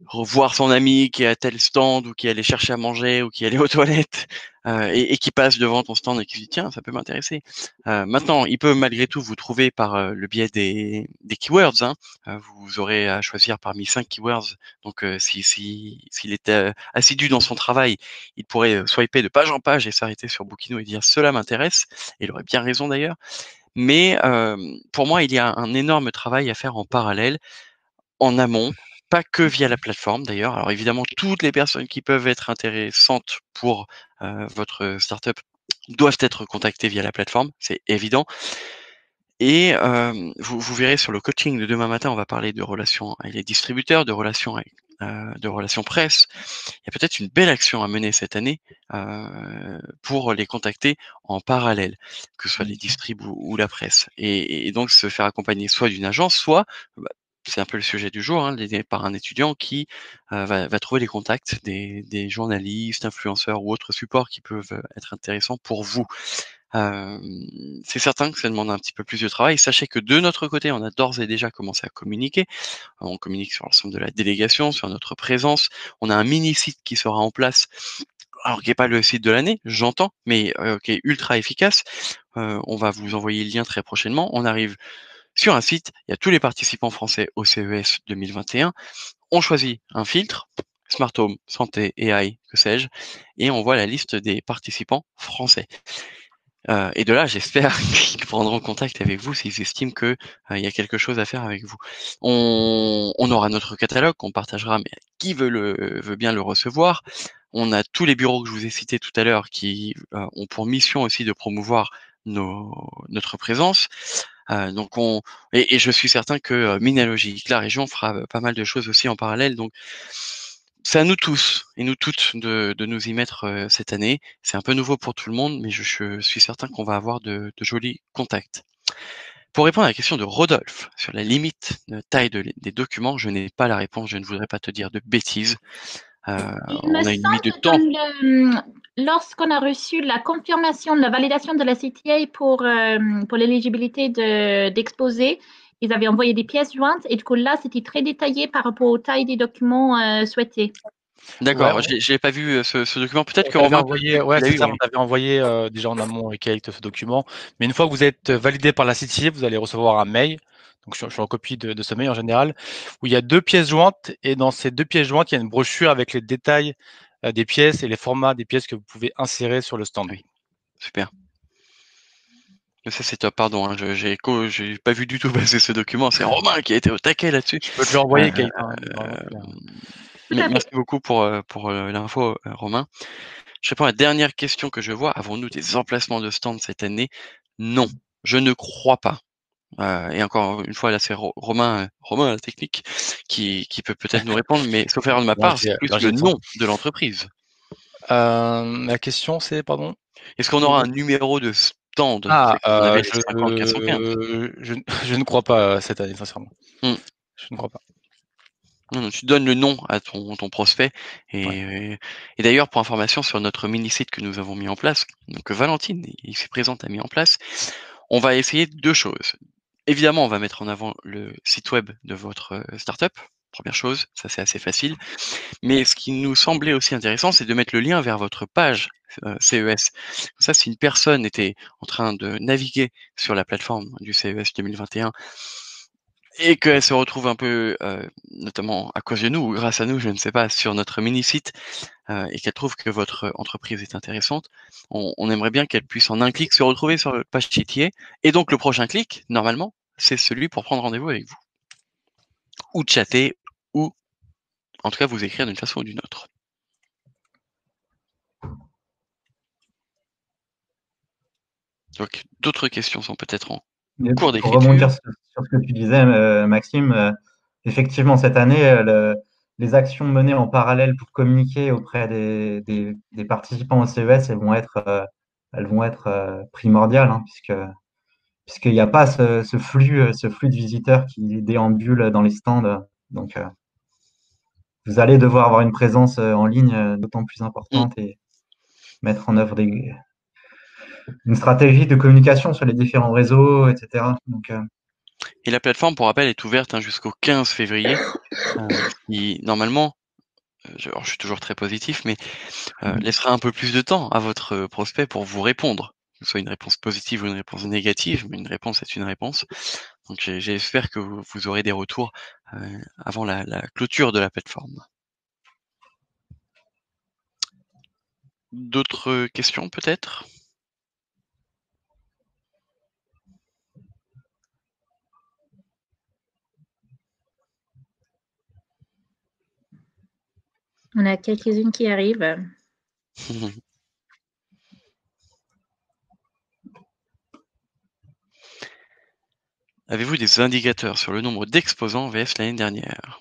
revoir son ami qui est à tel stand ou qui allait chercher à manger ou qui allait aux toilettes et qui passe devant ton stand et qui se dit tiens, ça peut m'intéresser. Maintenant, il peut malgré tout vous trouver par le biais des keywords. Hein. Vous aurez à choisir parmi 5 keywords. Donc s'il était assidu dans son travail, il pourrait swiper de page en page et s'arrêter sur Bookinoo et dire cela m'intéresse. Et il aurait bien raison d'ailleurs. Mais pour moi, il y a un énorme travail à faire en parallèle, en amont, pas que via la plateforme d'ailleurs. Alors évidemment, toutes les personnes qui peuvent être intéressantes pour votre startup doivent être contactées via la plateforme, c'est évident. Et vous verrez sur le coaching de demain matin, on va parler de relations avec les distributeurs, de relations presse. Il y a peut-être une belle action à mener cette année pour les contacter en parallèle, que ce soit les distribs ou la presse. Et donc se faire accompagner soit d'une agence, soit, c'est un peu le sujet du jour, hein, par un étudiant qui va trouver les contacts des journalistes, influenceurs ou autres supports qui peuvent être intéressants pour vous. C'est certain que ça demande un petit peu plus de travail. Sachez que de notre côté, on a d'ores et déjà commencé à communiquer. On communique sur l'ensemble de la délégation, sur notre présence. On a un mini-site qui sera en place alors qui n'est pas le site de l'année, j'entends, mais qui est ultra efficace. On va vous envoyer le lien très prochainement. On arrive sur un site, il y a tous les participants français au CES 2021. On choisit un filtre, Smart Home, santé, AI, que sais-je, et on voit la liste des participants français. Et de là, j'espère qu'ils prendront contact avec vous s'ils estiment que il y a quelque chose à faire avec vous. On aura notre catalogue qu'on partagera, mais qui veut bien le recevoir. On a tous les bureaux que je vous ai cités tout à l'heure qui ont pour mission aussi de promouvoir notre présence. Et je suis certain que Minalogique, la région, fera pas mal de choses aussi en parallèle. Donc c'est à nous tous et nous toutes de nous y mettre cette année. C'est un peu nouveau pour tout le monde, mais je suis certain qu'on va avoir de jolis contacts. Pour répondre à la question de Rodolphe sur la limite de taille des documents, je n'ai pas la réponse, je ne voudrais pas te dire de bêtises. Il me On a une limite de semble temps. que lorsqu'on a reçu la confirmation, la validation de la CTA pour l'éligibilité d'exposer, ils avaient envoyé des pièces jointes et du coup là, c'était très détaillé par rapport aux tailles des documents souhaités. D'accord, Ouais, je l'ai pas vu ce document. Peut-être que on t'avait Romain, envoyé, tu ouais, l'as c'est eu. ça, Ouais. on t'avait envoyé déjà en amont avec Kate ce document. Mais une fois que vous êtes validé par la CTA, vous allez recevoir un mail. Donc je suis en copie de ce mail en général, où il y a 2 pièces jointes, et dans ces 2 pièces jointes, il y a une brochure avec les détails des pièces et les formats des pièces que vous pouvez insérer sur le stand. Oui, super. Ça c'est top, pardon, hein, j'ai pas vu du tout passer ce document, c'est Romain qui a été au taquet là-dessus. Je peux te le renvoyer, Euh, Kate, hein, vraiment, Tout à fait. Merci beaucoup pour l'info, Romain. Je réponds à la dernière question que je vois. Avons-nous des emplacements de stand cette année? Non, je ne crois pas. Et encore une fois, là, c'est Romain, Romain, la technique, qui peut peut-être nous répondre, mais sauf erreur de ma part, c'est plus le l'ingé de son. nom de l'entreprise. La question, c'est, pardon? Est-ce qu'on aura un numéro de stand? Ah, C'est comme on avait les 50, 415. je ne crois pas cette année, sincèrement. Hmm. Je ne crois pas. Non, tu donnes le nom à ton prospect. Ouais. Et d'ailleurs, pour information sur notre mini-site que nous avons mis en place, donc que Valentine, ici présente, a mis en place, on va essayer 2 choses. Évidemment, on va mettre en avant le site web de votre startup. Première chose, ça c'est assez facile. Mais ce qui nous semblait aussi intéressant, c'est de mettre le lien vers votre page CES. Comme ça, si une personne était en train de naviguer sur la plateforme du CES 2021 et qu'elle se retrouve un peu, notamment à cause de nous ou grâce à nous, je ne sais pas, sur notre mini-site, et qu'elle trouve que votre entreprise est intéressante, on aimerait bien qu'elle puisse en un clic se retrouver sur le page Chitier. Et donc le prochain clic, normalement, c'est celui pour prendre rendez-vous avec vous. Ou chatter, ou en tout cas vous écrire d'une façon ou d'une autre. Donc d'autres questions sont peut-être en cours Pour d'écriture. rebondir sur ce que tu disais, Maxime, effectivement, cette année, les actions menées en parallèle pour communiquer auprès des participants au CES, elles vont être primordiales, hein, puisqu'il n'y a pas ce flux de visiteurs qui déambule dans les stands. Donc, vous allez devoir avoir une présence en ligne d'autant plus importante et mettre en œuvre une stratégie de communication sur les différents réseaux, etc. Donc, Et la plateforme, pour rappel, est ouverte jusqu'au 15 février. Qui, normalement, alors je suis toujours très positif, mais laissera un peu plus de temps à votre prospect pour vous répondre. Que ce soit une réponse positive ou une réponse négative, mais une réponse est une réponse. Donc j'espère que vous aurez des retours avant la clôture de la plateforme. D'autres questions peut-être? On a quelques-unes qui arrivent. Avez-vous des indicateurs sur le nombre d'exposants VS l'année dernière?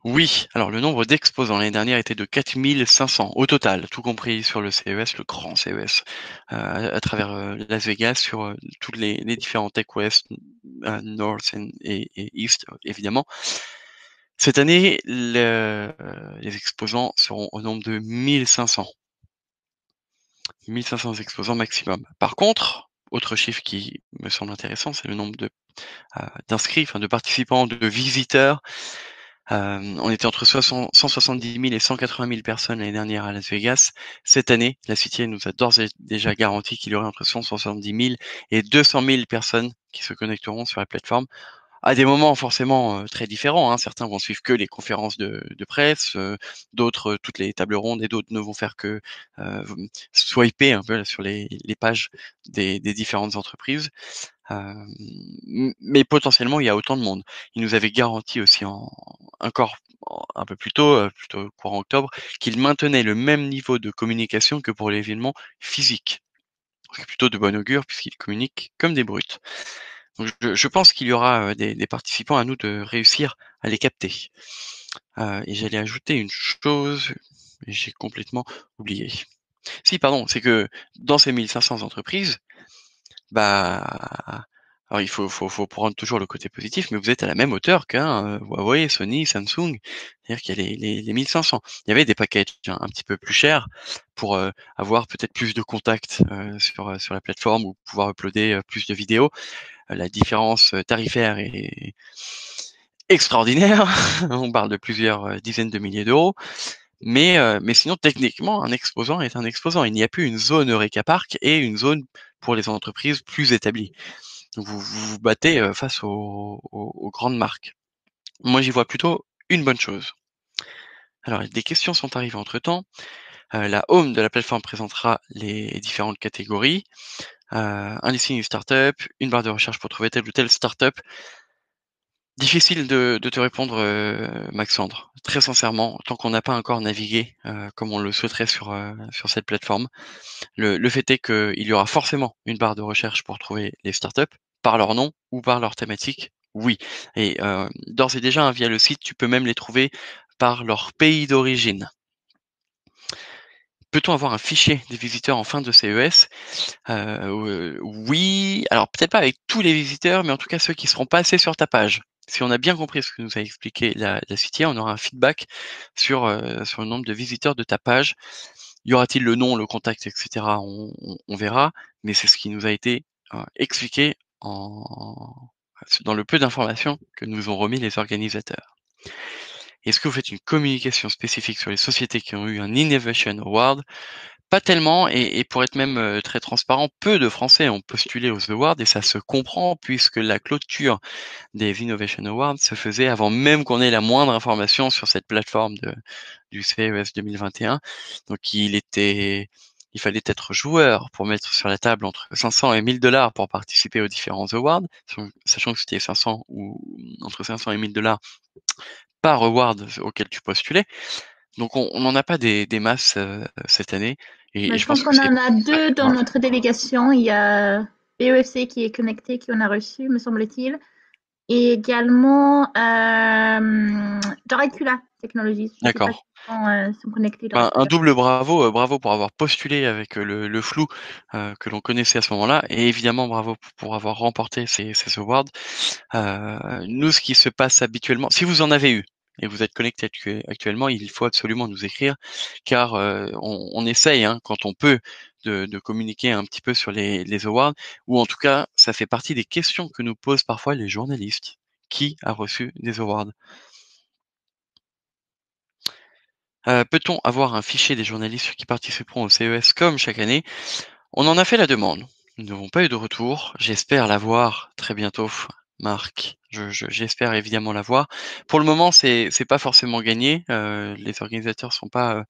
Oui, alors le nombre d'exposants l'année dernière était de 4500 au total, tout compris sur le CES, le grand CES, à travers Las Vegas, sur toutes les différents Tech West, North et East, évidemment. Cette année, les exposants seront au nombre de 1500. 1500 exposants maximum. Par contre, autre chiffre qui me semble intéressant, c'est le nombre d'inscrits, enfin de participants, de visiteurs. On était entre 170 000 et 180 000 personnes l'année dernière à Las Vegas. Cette année, la City nous a d'ores et déjà garanti qu'il y aurait entre 170 000 et 200 000 personnes qui se connecteront sur la plateforme à des moments forcément très différents. Hein. Certains vont suivre que les conférences de presse, d'autres toutes les tables rondes, et d'autres ne vont faire que swiper un peu sur les pages des différentes entreprises. Mais potentiellement, il y a autant de monde. Il nous avait garanti aussi encore un peu plus tôt, plutôt courant octobre, qu'il maintenait le même niveau de communication que pour l'événement physique. C'est plutôt de bon augure puisqu'ils communiquent comme des brutes. Donc je pense qu'il y aura des participants, à nous de réussir à les capter. Et j'allais ajouter une chose, et j'ai complètement oublié. Si, pardon, c'est que dans ces 1500 entreprises, bah, alors il faut prendre toujours le côté positif, mais vous êtes à la même hauteur qu'un Huawei, Sony, Samsung. C'est-à-dire qu'il y a les 1500. Il y avait des packages un petit peu plus chers pour avoir peut-être plus de contacts sur la plateforme ou pouvoir uploader plus de vidéos. La différence tarifaire est extraordinaire. On parle de plusieurs dizaines de milliers d'euros. Mais sinon, techniquement, un exposant est un exposant. Il n'y a plus une zone Eureka Park et une zone pour les entreprises plus établies. Donc vous vous battez face aux grandes marques. Moi, j'y vois plutôt une bonne chose. Alors, des questions sont arrivées entre-temps. La home de la plateforme présentera les différentes catégories. Un listing startup, une barre de recherche pour trouver telle ou telle startup. Difficile de te répondre, Maxandre. Très sincèrement, tant qu'on n'a pas encore navigué comme on le souhaiterait sur cette plateforme. Le fait est qu'il y aura forcément une barre de recherche pour trouver les startups, par leur nom ou par leur thématique, oui. Et d'ores et déjà, hein, via le site, tu peux même les trouver par leur pays d'origine. Peut-on avoir un fichier des visiteurs en fin de CES? Oui, alors peut-être pas avec tous les visiteurs, mais en tout cas ceux qui seront passés sur ta page. Si on a bien compris ce que nous a expliqué la CTA, on aura un feedback sur le nombre de visiteurs de ta page. Y aura-t-il le nom, le contact, etc. On verra, mais c'est ce qui nous a été expliqué dans le peu d'informations que nous ont remis les organisateurs. Est-ce que vous faites une communication spécifique sur les sociétés qui ont eu un Innovation Award? Pas tellement, et pour être même très transparent, peu de Français ont postulé aux awards, et ça se comprend puisque la clôture des Innovation Awards se faisait avant même qu'on ait la moindre information sur cette plateforme du CES 2021. Donc il fallait être joueur pour mettre sur la table entre 500 et 1000 dollars pour participer aux différents awards, sachant que c'était 500 ou entre 500 et 1000 dollars par award auquel tu postulais. Donc on n'en a pas des masses cette année. Et Je je pense pense que qu'on c'est en a deux dans ouais. notre délégation. Il y a BEFC qui est connecté, qu'on a reçu, me semble-t-il. Et également Doricula Technologies. Je ne sais pas D'accord. s'ils sont connectés. Un double bravo, bravo pour avoir postulé avec le flou que l'on connaissait à ce moment-là, et évidemment bravo pour avoir remporté ces awards. Nous, ce qui se passe habituellement, si vous en avez eu et vous êtes connecté actuellement, il faut absolument nous écrire, car on essaye, hein, quand on peut, de communiquer un petit peu sur les awards, ou en tout cas, ça fait partie des questions que nous posent parfois les journalistes. Qui a reçu des awards? Peut-on avoir un fichier des journalistes qui participeront au CES comme chaque année? On en a fait la demande. Nous n'avons pas eu de retour. J'espère l'avoir très bientôt, Marc. J'espère évidemment l'avoir. Pour le moment, c'est pas forcément gagné. Les organisateurs sont pas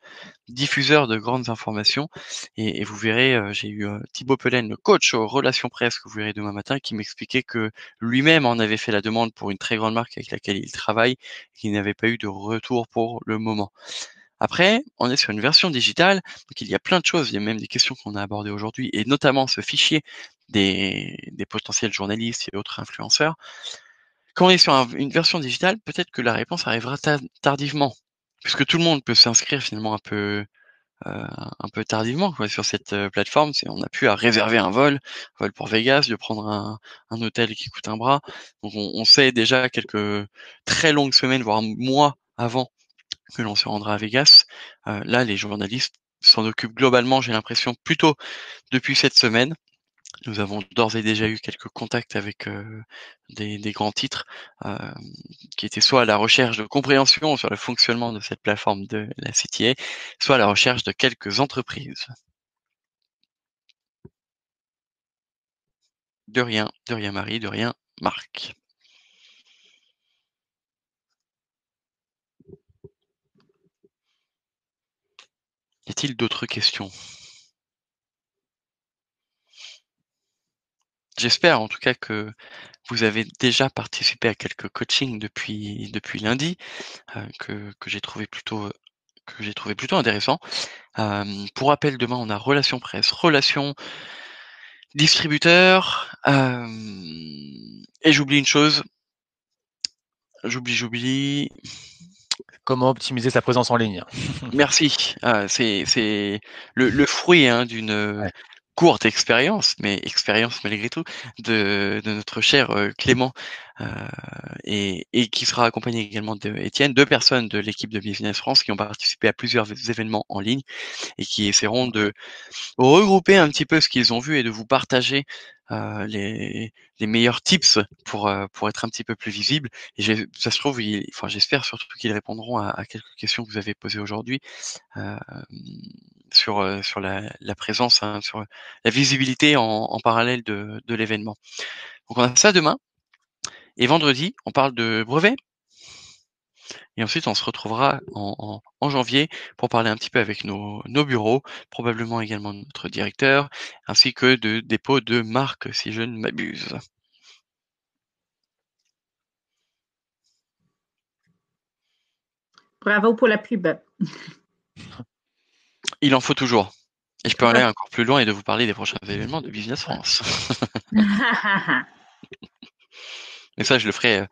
diffuseurs de grandes informations. Et vous verrez, j'ai eu Thibaut Pelen, le coach aux relations presse, que vous verrez demain matin, qui m'expliquait que lui-même en avait fait la demande pour une très grande marque avec laquelle il travaille, et qu'il n'avait pas eu de retour pour le moment. Après, on est sur une version digitale, donc il y a plein de choses, il y a même des questions qu'on a abordées aujourd'hui, et notamment ce fichier des potentiels journalistes et autres influenceurs. Quand on est sur une version digitale, peut-être que la réponse arrivera tardivement, puisque tout le monde peut s'inscrire finalement un peu tardivement quoi, sur cette plateforme. On n'a plus à réserver un vol pour Vegas, de prendre un hôtel qui coûte un bras. Donc on sait déjà quelques très longues semaines, voire mois avant que l'on se rendra à Vegas. Là, les journalistes s'en occupent globalement, j'ai l'impression, plutôt depuis cette semaine. Nous avons d'ores et déjà eu quelques contacts avec des grands titres qui étaient soit à la recherche de compréhension sur le fonctionnement de cette plateforme de la CTA, soit à la recherche de quelques entreprises. De rien Marie, de rien Marc. Y a-t-il d'autres questions? J'espère en tout cas que vous avez déjà participé à quelques coachings depuis lundi, que j'ai trouvé plutôt intéressant. Pour rappel, demain on a relations presse, relations distributeurs, et j'oublie une chose. J'oublie. Comment optimiser sa présence en ligne? Merci. C'est le fruit d'une Ouais. courte expérience, mais expérience malgré tout, de notre cher Clément, et qui sera accompagné également d'Étienne, 2 personnes de l'équipe de Business France qui ont participé à plusieurs événements en ligne et qui essaieront de regrouper un petit peu ce qu'ils ont vu et de vous partager les meilleurs tips pour être un petit peu plus visible. Et ça se trouve, j'espère surtout qu'ils répondront à quelques questions que vous avez posées aujourd'hui sur la présence, sur la visibilité en parallèle de l'événement. Donc on a ça demain. Et vendredi, on parle de brevets. Et ensuite, on se retrouvera en janvier pour parler un petit peu avec nos bureaux, probablement également notre directeur, ainsi que de dépôt de marque, si je ne m'abuse. Bravo pour la pub. Il en faut toujours. Et je peux aller encore plus loin et de vous parler des prochains événements de Business France. Et ça, je le ferai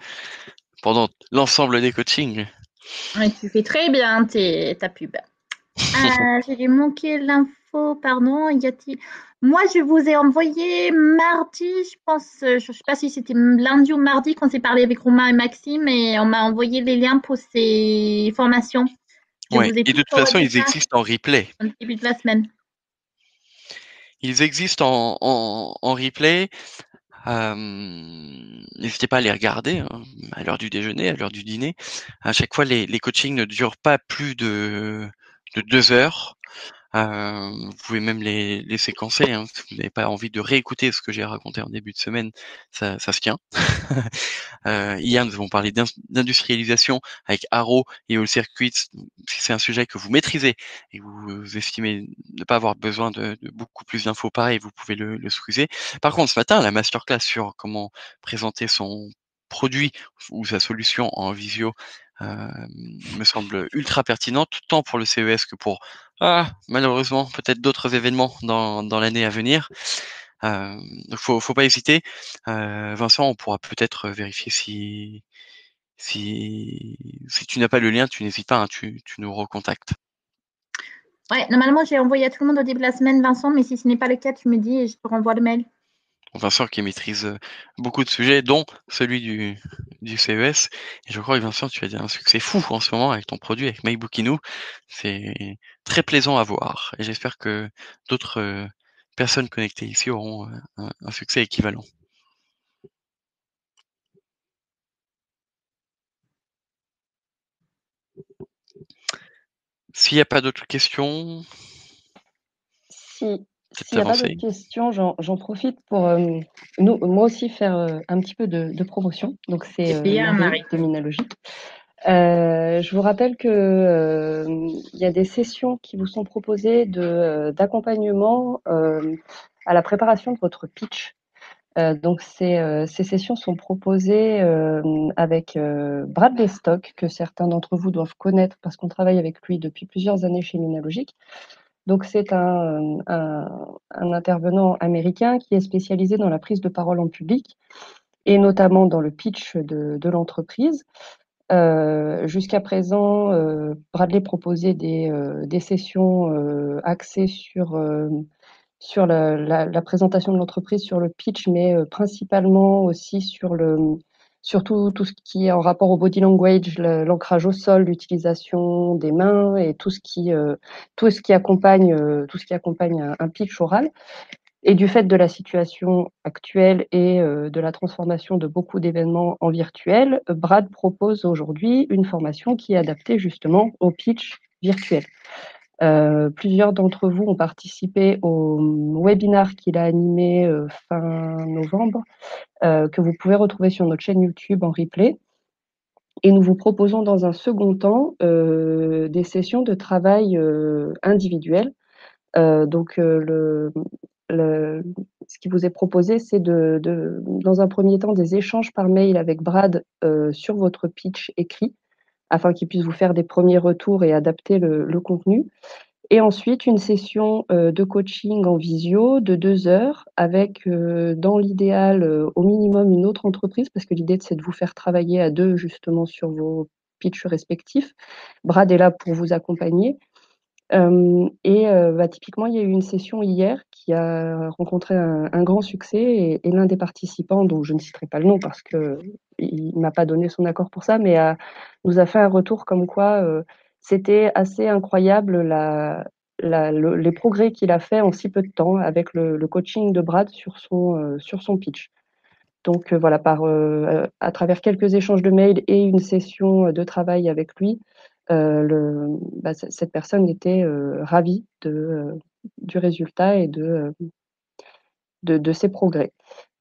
pendant l'ensemble des coachings. Ouais, tu fais très bien ta pub. J'ai dû manquer l'info, pardon. Moi, je vous ai envoyé mardi, je pense, je ne sais pas si c'était lundi ou mardi quand j'ai parlé avec Romain et Maxime, et on m'a envoyé les liens pour ces formations. Je Ouais. vous ai Et tout de toute façon, forwardé ils ça existent en replay. au début de la semaine. Ils existent en replay. N'hésitez pas à les regarder à l'heure du déjeuner, à l'heure du dîner. À chaque fois, les coachings ne durent pas plus de 2 heures. Vous pouvez même les séquencer, si vous n'avez pas envie de réécouter ce que j'ai raconté en début de semaine, ça se tient. Hier, nous avons parlé d'industrialisation avec Arrow et All Circuits. Si c'est un sujet que vous maîtrisez et que vous estimez ne pas avoir besoin de beaucoup plus d'infos, pareil, vous pouvez le squeezer. Par contre, ce matin, la masterclass sur comment présenter son produit ou sa solution en visio me semble ultra pertinente, tant pour le CES que pour malheureusement peut-être d'autres événements dans l'année à venir. Donc faut pas hésiter. Vincent, on pourra peut-être vérifier si tu n'as pas le lien, tu n'hésites pas, tu nous recontactes. Ouais, normalement, j'ai envoyé à tout le monde au début de la semaine, Vincent, mais si ce n'est pas le cas, tu me dis et je te renvoie le mail. Vincent qui maîtrise beaucoup de sujets, dont celui du CES. Et je crois que Vincent, tu as un succès fou en ce moment avec ton produit, avec MyBookinou. C'est très plaisant à voir. Et j'espère que d'autres personnes connectées ici auront un succès équivalent. S'il n'y a pas d'autres questions, S'il peut-être n'y a pas avancer. d'autres questions, j'en profite pour moi aussi faire un petit peu de promotion. Donc c'est Bien, Marie Marie. de Minalogie. Je vous rappelle que il y a des sessions qui vous sont proposées d'accompagnement à la préparation de votre pitch. Donc ces sessions sont proposées avec Bradley Stock, que certains d'entre vous doivent connaître parce qu'on travaille avec lui depuis plusieurs années chez Minalogic. Donc c'est un intervenant américain qui est spécialisé dans la prise de parole en public et notamment dans le pitch de l'entreprise. Jusqu'à présent, Bradley proposait des sessions axées sur la présentation de l'entreprise, sur le pitch, mais principalement aussi sur tout ce qui est en rapport au body language, l'ancrage au sol, l'utilisation des mains et tout ce qui accompagne un pitch oral. Et du fait de la situation actuelle et de la transformation de beaucoup d'événements en virtuel, Brad propose aujourd'hui une formation qui est adaptée justement au pitch virtuel. Plusieurs d'entre vous ont participé au webinaire qu'il a animé fin novembre, que vous pouvez retrouver sur notre chaîne YouTube en replay. Et nous vous proposons dans un second temps des sessions de travail individuelles. Donc, ce qui vous est proposé, c'est dans un premier temps, des échanges par mail avec Brad sur votre pitch écrit, afin qu'il puisse vous faire des premiers retours et adapter le contenu. Et ensuite, une session de coaching en visio de 2 heures avec, dans l'idéal, au minimum une autre entreprise, parce que l'idée, c'est de vous faire travailler à 2 justement sur vos pitchs respectifs. Brad est là pour vous accompagner. Typiquement, il y a eu une session hier qui a rencontré un grand succès et l'un des participants, dont je ne citerai pas le nom parce qu'il m'a pas donné son accord pour ça, mais nous a fait un retour comme quoi c'était assez incroyable les progrès qu'il a fait en si peu de temps avec le coaching de Brad sur son pitch. Donc voilà, à travers quelques échanges de mails et une session de travail avec lui, cette personne était ravie du résultat et de ses progrès.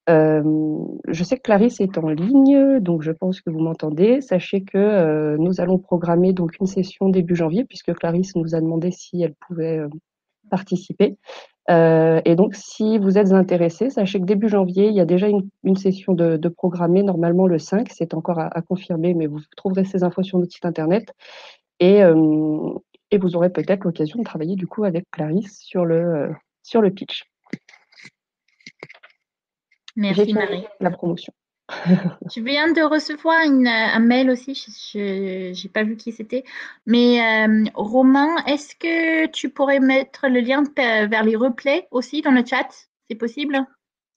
Je sais que Clarisse est en ligne, donc je pense que vous m'entendez. Sachez que nous allons programmer donc une session début janvier, puisque Clarisse nous a demandé si elle pouvait participer. Et donc, si vous êtes intéressés, sachez que début janvier, il y a déjà une session de programmée, normalement le 5, c'est encore à confirmer, mais vous trouverez ces infos sur notre site internet. Et vous aurez peut-être l'occasion de travailler du coup avec Clarisse sur le pitch. Merci Marie. La promotion. Je viens de recevoir un mail aussi, je n'ai pas vu qui c'était. Mais Romain, est-ce que tu pourrais mettre le lien vers les replays aussi dans le chat? C'est possible?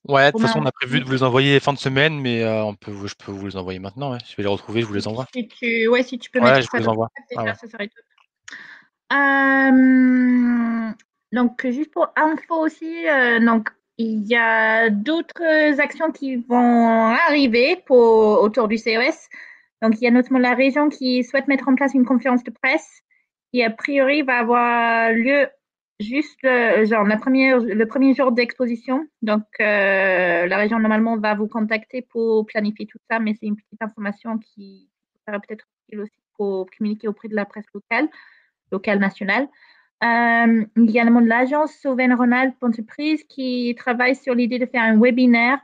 Ouais, de toute façon, on a prévu de vous les envoyer fin de semaine, mais je peux vous les envoyer maintenant. Ouais. Je vais les retrouver, je vous les envoie. Si tu peux Ouais, mettre je ça vous les dans envoie. le chat, déjà, ça serait top. Donc, juste pour info aussi, donc, il y a d'autres actions qui vont arriver autour du CES. Donc, il y a notamment la région qui souhaite mettre en place une conférence de presse qui, a priori, va avoir lieu juste le premier jour d'exposition. Donc, la région, normalement, va vous contacter pour planifier tout ça, mais c'est une petite information qui sera peut-être utile aussi pour communiquer auprès de la presse locale nationale. Il y a également l'agence Auvergne-Rhône-Alpes Entreprises qui travaille sur l'idée de faire un webinaire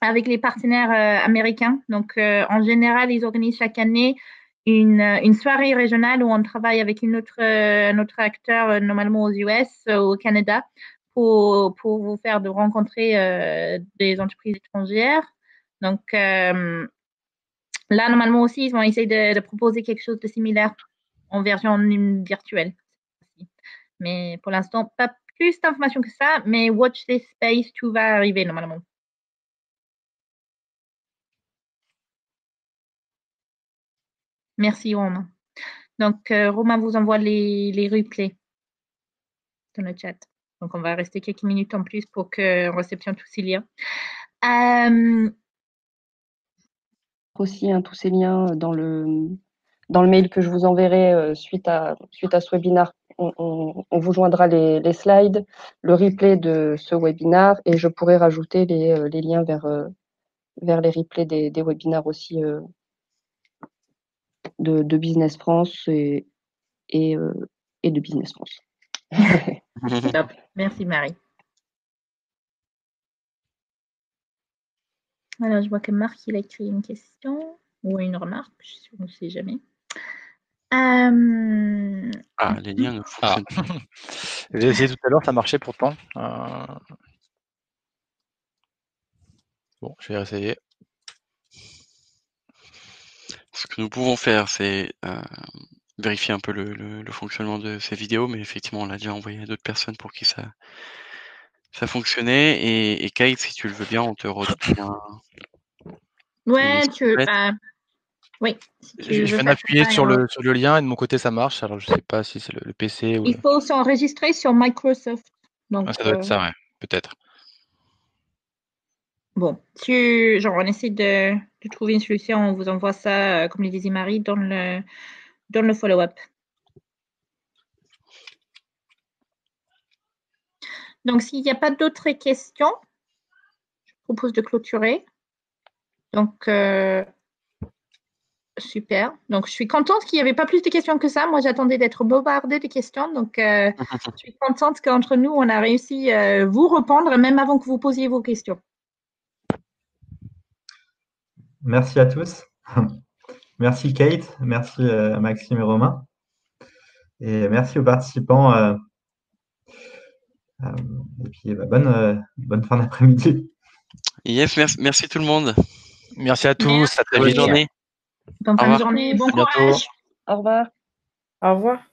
avec les partenaires américains. Donc, en général, ils organisent chaque année une soirée régionale où on travaille avec un autre acteur, normalement aux US, au Canada, pour vous faire rencontrer des entreprises étrangères. Donc, là, normalement aussi, ils vont essayer de proposer quelque chose de similaire en version virtuelle. Mais pour l'instant, pas plus d'informations que ça, mais watch this space, tout va arriver normalement. Merci Romain. Donc Romain vous envoie les replays dans le chat. Donc on va rester quelques minutes en plus pour qu'on réceptionne tous ces liens. Aussi tous ces liens dans le mail que je vous enverrai suite à ce webinaire. On vous joindra les slides, le replay de ce webinaire et je pourrai rajouter les liens vers les replays des webinaires aussi de Business France et de Business France. Top. Merci Marie. Alors, je vois que Marc, il a écrit une question ou une remarque, je ne sais jamais. Les liens ne fonctionnent pas. J'ai essayé tout à l'heure, ça marchait pourtant. Bon, je vais essayer. Ce que nous pouvons faire, c'est vérifier un peu le fonctionnement de ces vidéos, mais effectivement, on l'a déjà envoyé à d'autres personnes pour qui ça fonctionnait. Et Kate, si tu le veux bien, on te redonne Ouais, oui. Je viens d'appuyer sur le lien et de mon côté ça marche. Alors je sais pas si c'est le PC ou. Il faut s'enregistrer sur Microsoft. Donc, ça doit être ça, ouais. peut-être. Bon, genre, on essaie de trouver une solution. On vous envoie ça, comme le disait Marie, dans le follow-up. Donc, s'il n'y a pas d'autres questions, je propose de clôturer. Donc, super. Donc, je suis contente qu'il n'y avait pas plus de questions que ça. Moi, j'attendais d'être bombardée de questions. Donc, je suis contente qu'entre nous, on a réussi à vous répondre, même avant que vous posiez vos questions. Merci à tous. Merci Kate, merci Maxime et Romain. Et merci aux participants. Et puis, bonne fin d'après-midi. Yes, merci tout le monde. Merci à tous. À très Bonne vite. journée. Bonne Au fin de revoir. journée. Bon À bientôt. courage. Au revoir. Au revoir.